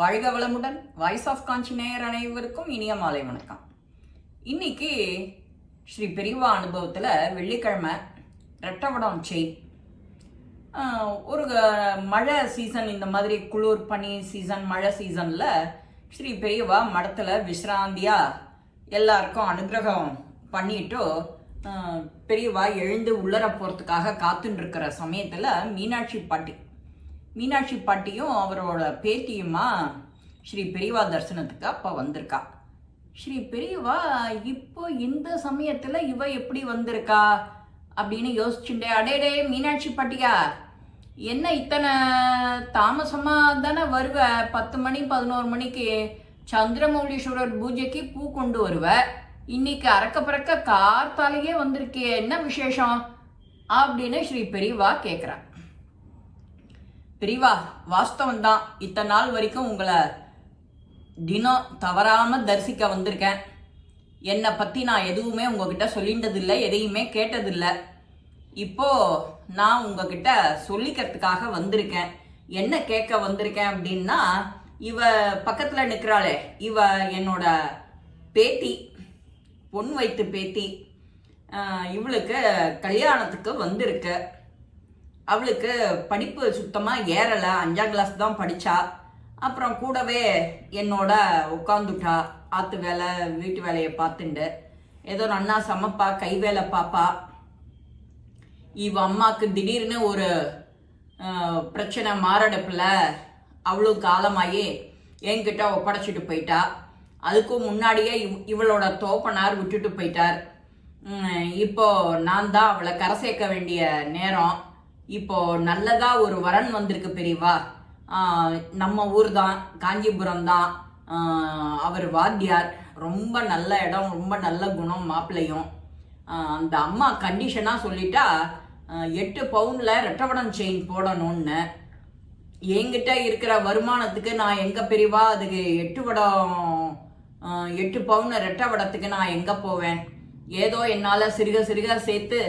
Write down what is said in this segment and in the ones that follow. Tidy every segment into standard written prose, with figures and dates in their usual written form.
வாழ்க வளமுடன். Voice of காஞ்சி நேயர் அனைவருக்கும் இனிய மாலை வணக்கம். இன்னைக்கு ஸ்ரீ பெரியவா அனுபவத்தில் வெள்ளிக்கிழமை ரெட்டவடம் செயின். ஒரு மழை சீசன், இந்த மாதிரி குளிர் பனி சீசன், மழை சீசனில் ஸ்ரீ பெரியவா மடத்தில் விசிராந்தியாக எல்லாருக்கும் அனுகிரகம் பண்ணிட்டு பெரியவா எழுந்து உள்ளர போகிறதுக்காக காத்துன்னு இருக்கிற சமயத்தில் மீனாட்சி பாட்டியும் அவரோட பேத்தியுமா ஸ்ரீ பெரியவா தரிசனத்துக்கு அப்போ வந்திருக்கா. ஸ்ரீ பெரியவா இப்போ இந்த சமயத்தில் இவ எப்படி வந்திருக்கா அப்படின்னு யோசிச்சுட்டே, அடேடே மீனாட்சி பாட்டியா, என்ன இத்தனை தாமசமாக தானே வருவ? 10 மணி 11 மணிக்கு சந்திரமௌலீஸ்வரர் பூஜைக்கு பூ கொண்டு வருவ, இன்னைக்கு அறக்க பறக்க கார்த்தாலேயே வந்திருக்கே, என்ன விசேஷம் அப்படின்னு ஸ்ரீ பெரியவா கேட்குறா. பெரியவா, வாஸ்தவம் தான், இத்தனை நாள் வரைக்கும் உங்களை தினம் தவறாம தரிசிக்க வந்திருக்கேன். என்னை பற்றி நான் எதுவுமே உங்ககிட்ட சொல்லிட்டதில்லை, எதையுமே கேட்டதில்லை. இப்போ நான் உங்ககிட்ட சொல்லிக்கிறதுக்காக வந்திருக்கேன். என்ன கேட்க வந்திருக்கேன் அப்படின்னா, இவ பக்கத்தில் நிற்கிறாளே, இவ என்னோட பேத்தி, பொன் வைத்து பேத்தி. இவளுக்கு கல்யாணத்துக்கு வந்திருக்கு. அவளுக்கு படிப்பு சுத்தமாக ஏறலை, 5ஆம் கிளாஸ் தான் படித்தா. அப்புறம் கூடவே என்னோட உட்காந்துட்டா, ஆற்று வேலை வீட்டு வேலையை பார்த்துண்டு ஏதோ நன்னா சமைப்பா, கை வேலை பாப்பா. இவ அம்மாவுக்கு திடீர்னு ஒரு பிரச்சனை, மாரடைப்பில் அவளும் காலமாகி என்கிட்ட ஒப்படைச்சிட்டு போயிட்டா. அதுக்கும் முன்னாடியே இவளோட தோப்பனார் விட்டுட்டு போயிட்டார். இப்போ நான் தான் அவளை கரை சேர்க்க வேண்டிய நேரம். இப்போ நல்லதா ஒரு வரன் வந்திருக்கு பெரியவா. நம்ம ஊர் தான், காஞ்சிபுரம் தான். அவர் வாத்தியார், ரொம்ப நல்ல இடம், ரொம்ப நல்ல குணம், மாப்பிள்ளையும். அந்த அம்மா கண்டிஷனாக சொல்லிட்டா 8 பவுனில் ரெட்டவடம் செயின் போடணும்னு. என்கிட்ட இருக்கிற வருமானத்துக்கு நான் எங்கே பெரியவா அதுக்கு 8 பவுன் ரெட்டவடத்துக்கு நான் எங்கே போவேன்? ஏதோ என்னால் சிறுக சிறுக சேர்த்து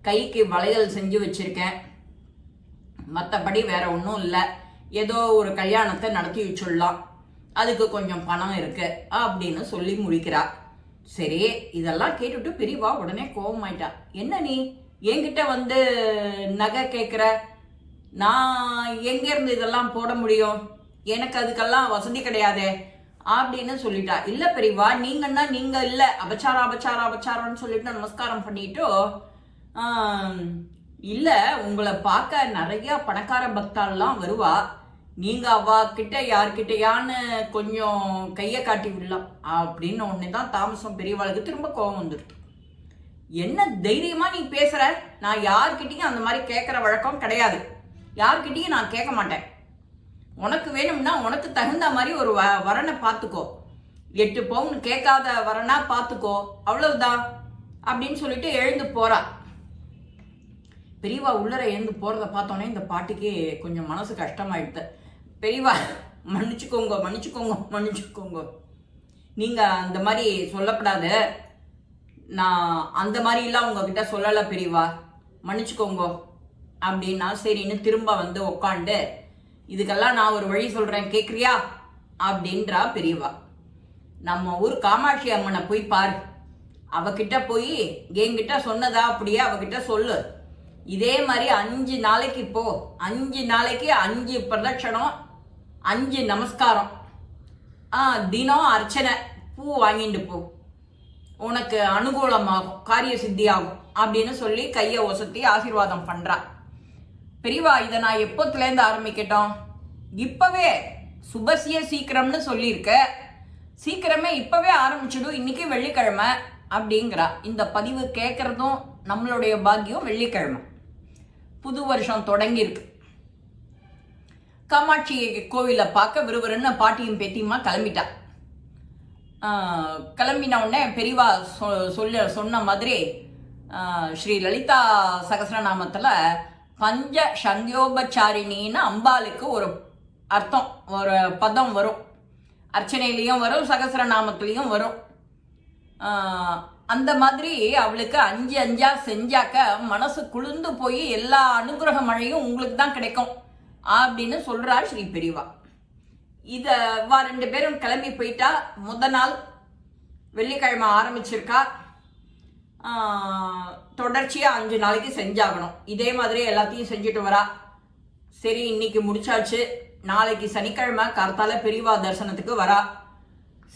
கைக்கு வளையல் செஞ்சு வச்சுருக்கேன். மற்றபடி வேற ஒன்றும் இல்லை. ஏதோ ஒரு கல்யாணத்தை நடத்தி வச்சுடலாம், அதுக்கு கொஞ்சம் பணம் இருக்கு அப்படின்னு சொல்லி முடிக்கிறா. சரி, இதெல்லாம் கேட்டுட்டு பெரியவா உடனே கோபமாயிட்டா. என்ன நீ என்கிட்ட வந்து நகை கேட்குற? நான் எங்கேருந்து இதெல்லாம் போட முடியும்? எனக்கு அதுக்கெல்லாம் வசதி கிடையாதே அப்படின்னு சொல்லிட்டா. இல்லை பெரியவா, நீங்கன்னா நீங்கள் இல்லை, அபச்சாரம்னு சொல்லிட்டு நமஸ்காரம் பண்ணிட்டு, இல்லை உங்களை பார்க்க நிறைய பணக்கார பக்தாலாம் வருவா, நீங்கள் அவகிட்ட யார்கிட்டயான்னு கொஞ்சம் கையை காட்டி விடலாம் அப்படின்னு ஒன்று தான் தாமசம். பெரியவாளுக்கு திரும்ப கோபம் வந்துடுது. என்ன தைரியமாக நீ பேசுகிற? நான் யார்கிட்டையும் அந்த மாதிரி கேட்குற வழக்கம் கிடையாது, யார்கிட்டையும் நான் கேட்க மாட்டேன். உனக்கு வேணும்னா உனக்கு தகுந்த மாதிரி ஒரு வரனை பார்த்துக்கோ, 8 பவுன் கேட்காத வரனா பார்த்துக்கோ, அவ்வளவுதான் அப்படின்னு சொல்லிட்டு எழுந்து போறா. பெரியவா உள்ளர எழுந்து போகிறத பார்த்தோன்னே இந்த பாட்டிக்கு கொஞ்சம் மனசு கஷ்டமாயிடுது. பெரியவா, மன்னிச்சுக்கோங்க, நீங்கள் அந்த மாதிரி சொல்லப்படாது, நான் அந்த மாதிரிலாம் உங்ககிட்ட சொல்லலை பெரியவா, மன்னிச்சுக்கோங்க அப்படின்னா சரின்னு திரும்ப வந்து உக்காண்டு, இதுக்கெல்லாம் நான் ஒரு வழி சொல்கிறேன், கேட்குறியா அப்படின்றா பெரியவா. நம்ம ஊர் காமாட்சி அம்மனை போய் பாரு, அவகிட்ட போய் என்கிட்ட சொன்னதா அப்படியே அவகிட்ட சொல்லு. இதே மாதிரி 5 நாளைக்கு போ, 5 நாளைக்கு 5 பிரதட்சணம், 5 நமஸ்காரம், தினம் அர்ச்சனை, பூ வாங்கிட்டு போ, உனக்கு அனுகூலமாகும், காரிய சித்தியாகும் அப்படின்னு சொல்லி கையை ஒசத்தி ஆசீர்வாதம் பண்றா. பெரியவா, இதை நான் எப்போத்துலேருந்து ஆரம்பிக்கட்டும்? இப்பவே சுபசிய சீக்கிரம்னு சொல்லியிருக்க, சீக்கிரமே இப்பவே ஆரம்பிச்சிடும், இன்னைக்கு வெள்ளிக்கிழமை அப்படிங்கிறா. இந்த பதிவு கேட்கறதும் நம்மளுடைய பாக்கியம். வெள்ளிக்கிழமை புது வருஷம் தொடங்கியிருக்கு. காமாட்சி கோவிலை பார்க்க விறுவிறுன்னு பாட்டியும் பேத்தியுமா கிளம்பிட்டா. கிளம்பின உடனே பெரியவா சொன்ன மாதிரி ஸ்ரீ லலிதா சகஸ்ரநாமத்தில் பஞ்ச சந்தியோபச்சாரிணின்னு அம்பாளுக்கு ஒரு அர்த்தம், ஒரு பதம் வரும். அர்ச்சனையிலையும் வரும், சகஸ்ரநாமத்திலையும் வரும். அந்த மாதிரி அவளுக்கு 5 செஞ்சாக்க மனசு குளிர்ந்து போய் எல்லா அனுகிரக மழையும் உங்களுக்கு தான் கிடைக்கும் அப்படின்னு சொல்றாள் ஸ்ரீ பெரியவா. இதை வா 2 பேரும் கிளம்பி போயிட்டா. முத நாள் வெள்ளிக்கிழமை ஆரம்பிச்சிருக்கா. தொடர்ச்சியாக 5 நாளைக்கு செஞ்சாகணும். இதே மாதிரி எல்லாத்தையும் செஞ்சுட்டு வரா. சரி, இன்னைக்கு முடிச்சாச்சு. நாளைக்கு சனிக்கிழமை கார்த்தால பெரியவா தரிசனத்துக்கு வரா.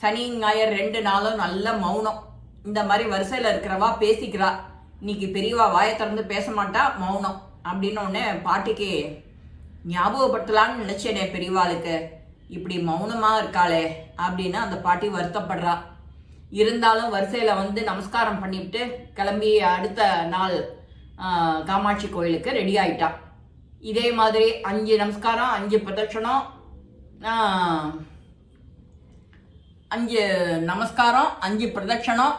சனி ஞாயிறு 2 நாளும் நல்ல மௌனம். இந்த மாதிரி வரிசையில் இருக்கிறவா பேசிக்கிறா. இன்னைக்கு பெரியவா வாயை திறந்து பேச மாட்டா, மௌனம். அப்படின்னு உடனே பாட்டிக்கு ஞாபகப்படுத்தலான்னு நினைச்சேனே பெரியவாளுக்கு, இப்படி மௌனமாக இருக்காளே அப்படின்னு அந்த பாட்டி வருத்தப்படுறா. இருந்தாலும் வரிசையில் வந்து நமஸ்காரம் பண்ணிவிட்டு கிளம்பி அடுத்த நாள் காமாட்சி கோயிலுக்கு ரெடி ஆயிட்டான். இதே மாதிரி 5 நமஸ்காரம், 5 பிரதட்சணம், 5 நமஸ்காரம், 5 பிரதட்சணம்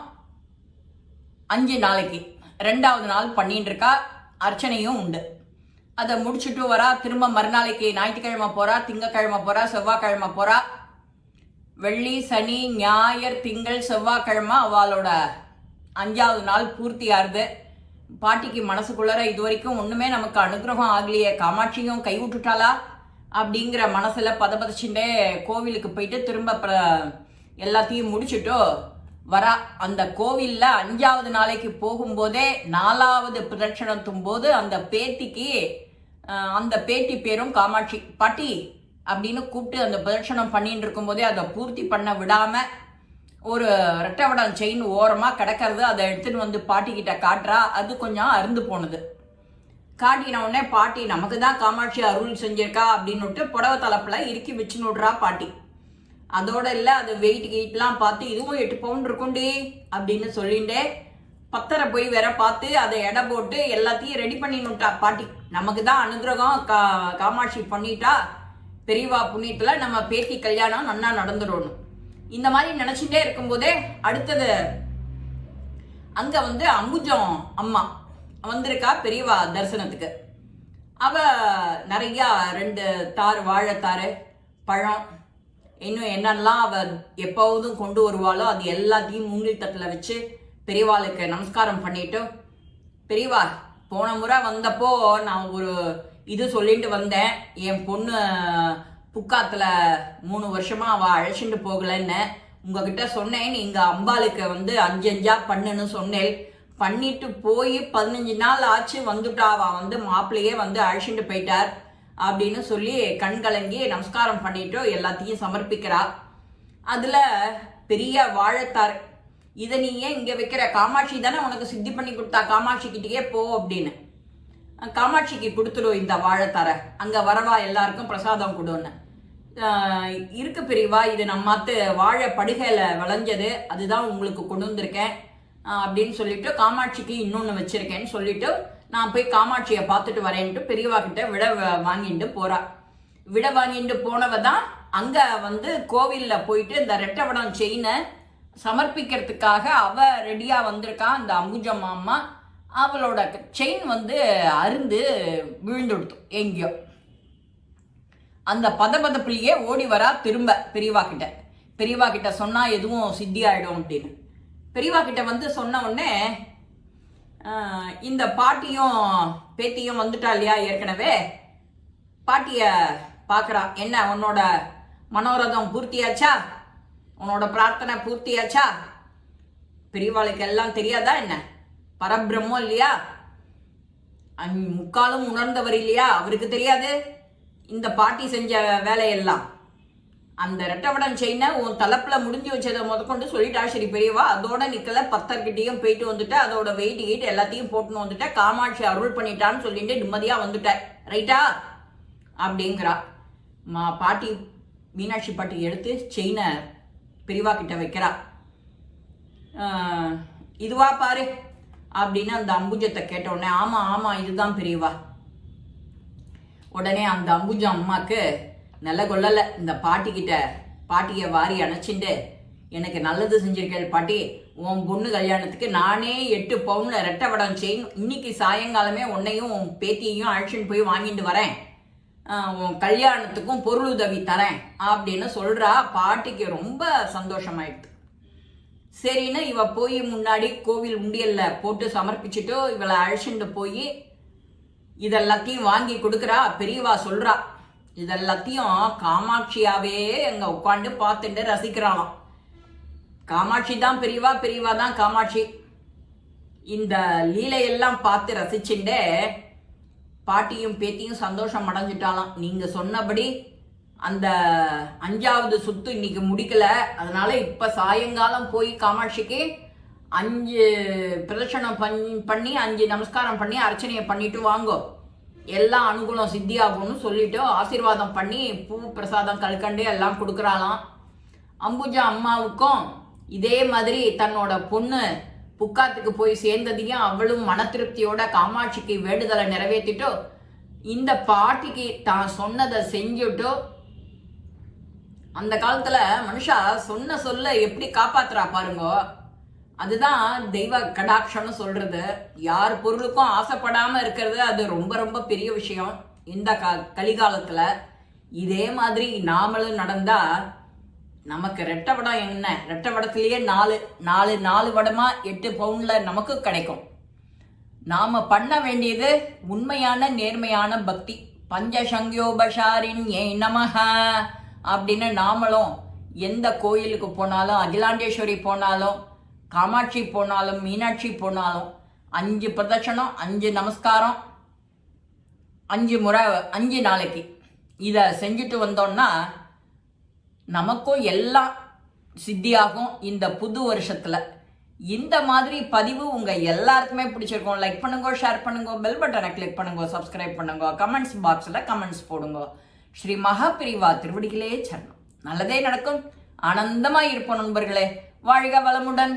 5 நாளைக்கு 2வது நாள் பண்ணிட்டு இருக்கா. அர்ச்சனையும் உண்டு. அதை முடிச்சுட்டு வரா. திரும்ப மறுநாளைக்கு ஞாயிற்றுக்கிழமை போறா, திங்கக்கிழமை போறா, செவ்வாய்க்கிழமை போறா. வெள்ளி, சனி, ஞாயிறு, திங்கள், செவ்வாய்க்கிழமை அவளோட 5வது நாள் பூர்த்தி ஆகுது. பாட்டிக்கு மனசுக்குள்ளற இது வரைக்கும் ஒண்ணுமே நமக்கு அனுகிரகம் ஆகலையே, காமாட்சியும் கை விட்டுட்டாளா அப்படிங்கிற மனசுல பதபதச்சுட்டே கோவிலுக்கு போயிட்டு திரும்ப எல்லாத்தையும் முடிச்சுட்டோ வரா. அந்த கோவில்ல 5வது நாளைக்கு போகும்போதே 4வது பிரதட்சணத்தும் போது அந்த பேத்திக்கு அந்த பேத்தி பேரும் காமாட்சி. பாட்டி அப்படின்னு கூப்பிட்டு அந்த பிரதட்சணம் பண்ணிட்டு இருக்கும் போதே அதை பூர்த்தி பண்ண விடாம ஒரு ரெட்டவடம் செயின் ஓரமா கிடக்கிறது. அதை எடுத்துட்டு வந்து பாட்டிக்கிட்ட காட்டுறா. அது கொஞ்சம் அருந்து போனது. காட்டின உடனே பாட்டி நமக்கு தான் காமாட்சி அருள் செஞ்சிருக்கா அப்படின்னுட்டு புடவை தலைப்புல இறுக்கி வச்சுன்னு விடுறா பாட்டி. அதோட இல்லை, அது வெயிட் கெயிட்லாம் பார்த்து இதுவும் 8 பவுண்ட் இருக்கும்டி அப்படின்னு சொல்லிட்டு பத்தரை போய் வேற பார்த்து அதை எடை போட்டு எல்லாத்தையும் ரெடி பண்ணினுட்டா பாட்டி. நமக்கு தான் அனுகிரகம் காமாட்சி பண்ணிட்டா, பெரியவா புண்ணியத்துல நம்ம பேத்தி கல்யாணம் நன்னா நடந்துடணும். இந்த மாதிரி நினைச்சுட்டே இருக்கும்போதே அடுத்தது அங்க வந்து அம்புஜம் அம்மா வந்திருக்கா பெரியவா தரிசனத்துக்கு. அவ நிறைய 2 தாறு வாழைத்தாறு, பழம், இன்னும் என்னெல்லாம் அவ எப்போதும் கொண்டு வருவாளோ அது எல்லாத்தையும் மூங்கில் தட்டில் வச்சு பெரியவாளுக்கு நமஸ்காரம் பண்ணிட்டு, பெரியவா போன முறை வந்தப்போ நான் ஒரு இது சொல்லிட்டு வந்தேன், என் பொண்ணு புக்காத்துல 3 வருஷமா அவ அழைச்சிட்டு போகலன்னு உங்ககிட்ட சொன்னேன். நீங்க அம்பாளுக்கு வந்து 5 பண்ணுன்னு சொன்னேன். பண்ணிட்டு போய் 15 நாள் ஆச்சு, வந்துட்டா. அவ வந்து மாப்பிள்ளையே வந்து அழைச்சிட்டு போயிட்டார் அப்படின்னு சொல்லி கண் கலங்கி நமஸ்காரம் பண்ணிட்டு எல்லாத்தையும் சமர்ப்பிக்கிறா. அதுல பெரிய வாழைத்தார், இதை நீ ஏன் இங்க வைக்கிற, காமாட்சி தானே உனக்கு சித்தி பண்ணி கொடுத்தா, காமாட்சி கிட்டேயே போ அப்படின்னு. காமாட்சிக்கு கொடுத்துடும் இந்த வாழைத்தார, அங்க வரவா எல்லாருக்கும் பிரசாதம் கொடுன்னு. இருக்கு பெரியவா, இது நம்மாத்து வாழை படுகையில விளைஞ்சது, அதுதான் உங்களுக்கு கொண்டு வந்திருக்கேன் அப்படின்னு சொல்லிட்டு காமாட்சிக்கு இன்னொன்னு வச்சிருக்கேன்னு சொல்லிட்டு நான் போய் காமாட்சியை பார்த்துட்டு வரேன்ட்டு பெரியவா கிட்ட விட வாங்கிட்டு போறா. விட வாங்கிட்டு போனவ தான் அங்க வந்து கோவில்ல போயிட்டு இந்த ரெட்டவடம் செயினை சமர்ப்பிக்கிறதுக்காக அவ ரெடியா வந்திருக்கா. அந்த அம்புஜம் அம்மா அவளோட செயின் வந்து அருந்து விழுந்துடுத்து எங்கேயோ. அந்த பதபதப்பிலேயே ஓடி வரா திரும்ப பெரியவா கிட்ட. பெரியவா கிட்ட சொன்னா எதுவும் சித்தி ஆயிடும் அப்படின்னு. பெரியவா கிட்ட வந்து சொன்ன உடனே இந்த பாட்டியும் பேத்தியும் வந்துட்டா இல்லையா ஏற்கனவே. பாட்டிய பாக்குறா, என்ன உன்னோட மனோரதம் பூர்த்தியாச்சா, உன்னோட பிரார்த்தனை பூர்த்தியாச்சா? பெரியவாளுக்கு எல்லாம் தெரியாதா என்ன, பரபிரம்மம் இல்லையா, முக்காலும் உணர்ந்தவர் இல்லையா, அவருக்கு தெரியாது இந்த பாட்டி செஞ்ச வேலையெல்லாம். அந்த ரெட்டவடன் செயினை உன் தலைப்புல முடிஞ்சு வச்சதை முதற்கொண்டு சொல்லிட்டா சரி பெரியவா. அதோட நிக்கல, பத்தர்கிட்டையும் போயிட்டு வந்துட்ட, அதோட வெயிட் கீட் எல்லாத்தையும் போட்டுன்னு வந்துட்ட, காமாட்சி அருள் பண்ணிட்டான்னு சொல்லிட்டு நிம்மதியா வந்துட்ட, ரைட்டா அப்படிங்கிறா. பாட்டி மீனாட்சி பாட்டி எடுத்து செயினை பெரியவா கிட்ட வைக்கிறா. இதுவா பாரு அப்படின்னு அந்த அம்புஜத்தை கேட்ட உடனே ஆமா ஆமா இதுதான் பெரியவா. உடனே அந்த அம்புஜம் அம்மாக்கு நல்ல கொள்ளல. இந்த பாட்டிக்கிட்ட பாட்டியை வாரி அணைச்சிண்டு, எனக்கு நல்லது செஞ்சிருக்கேள் பாட்டி, உன் பொண்ணு கல்யாணத்துக்கு நானே 8 பவுன்ல ரெட்டவடம் செயின் இன்னைக்கு சாயங்காலமே உன்னையும் உன் பேத்தியையும் அழைச்சின்னு போய் வாங்கிட்டு வரேன், உன் கல்யாணத்துக்கும் பொருளுதவி தரேன் அப்படின்னு சொல்றா. பாட்டிக்கு ரொம்ப சந்தோஷமாயிடுது. சரின்னு இவ போய் முன்னாடி கோவில் உண்டியல்ல போட்டு சமர்ப்பிச்சுட்டு இவளை அழைச்சிட்டு போய் இதெல்லாத்தையும் வாங்கி கொடுக்குறா. பெரியவா சொல்றா, இதெல்லாத்தையும் காமாட்சியாவே அங்க உட்காந்து பார்த்துட்டு ரசிக்கிறாளாம். காமாட்சி தான் பெரியவா, பெரியவா தான் காமாட்சி. இந்த லீலையெல்லாம் பார்த்து ரசிச்சுட்டே பாட்டியும் பேத்தியும் சந்தோஷம் அடைஞ்சிட்டாலாம். நீங்க சொன்னபடி அந்த 5வது சுத்து இன்னைக்கு முடிக்கல, அதனால இப்ப சாயங்காலம் போய் காமாட்சிக்கு 5 பிரதட்சணம் பண்ணி 5 நமஸ்காரம் பண்ணி அர்ச்சனையை பண்ணிட்டு வாங்கோ, எல்லாம் அனுகூலம் சித்தியாகும்னு சொல்லிட்டு ஆசீர்வாதம் பண்ணி பூ பிரசாதம் கல்கண்டு எல்லாம் கொடுக்குறாளாம். அம்புஜா அம்மாவுக்கும் இதே மாதிரி தன்னோட பொண்ணு புக்காத்துக்கு போய் சேர்ந்ததையும் அவளும் மன திருப்தியோட காமாட்சிக்கு வேண்டுதலை நிறைவேற்றிட்டோ இந்த பாட்டிக்கு தான் சொன்னதை செஞ்சுட்டோ. அந்த காலத்துல மனுஷா சொன்ன சொல்ல எப்படி காப்பாத்துறா பாருங்க. அதுதான் தெய்வ கடாட்சம்னு சொல்றது. யார் பொருளுக்கும் ஆசைப்படாம இருக்கிறது அது ரொம்ப ரொம்ப பெரிய விஷயம் இந்த கலிகாலத்துல. இதே மாதிரி நாமளும் நடந்தா நமக்கு ரெட்டை வடம் என்ன, ரெட்டை வடத்திலேயே 4 வடமா 8 பவுன்ல நமக்கு கிடைக்கும். நாம பண்ண வேண்டியது உண்மையான நேர்மையான பக்தி. பஞ்சசங்கியோபசாரின் ஏ நமஹ அப்படின்னு நாமளும் எந்த கோயிலுக்கு போனாலும், அகிலாண்டேஸ்வரி போனாலும், காமாட்சி போனாலும், மீனாட்சி போனாலும் 5 பிரதட்சணம் 5 நமஸ்காரம் 5 முறை 5 நாளைக்கு இதை செஞ்சுட்டு வந்தோம்னா நமக்கும் எல்லாம் சித்தியாகும். இந்த புது வருஷத்துல இந்த மாதிரி பதிவு உங்க எல்லாருக்குமே பிடிச்சிருக்கும். லைக் பண்ணுங்க, ஷேர் பண்ணுங்க, பெல் பட்டனை கிளிக் பண்ணுங்க, சப்ஸ்கிரைப் பண்ணுங்க, கமெண்ட்ஸ் பாக்ஸ்ல கமெண்ட்ஸ் போடுங்க. ஸ்ரீ மகாபிரிவா திருவடிகளே சரணம். நல்லதே நடக்கும். ஆனந்தமாய் இருப்போம் நண்பர்களே. வாழ்க வளமுடன்.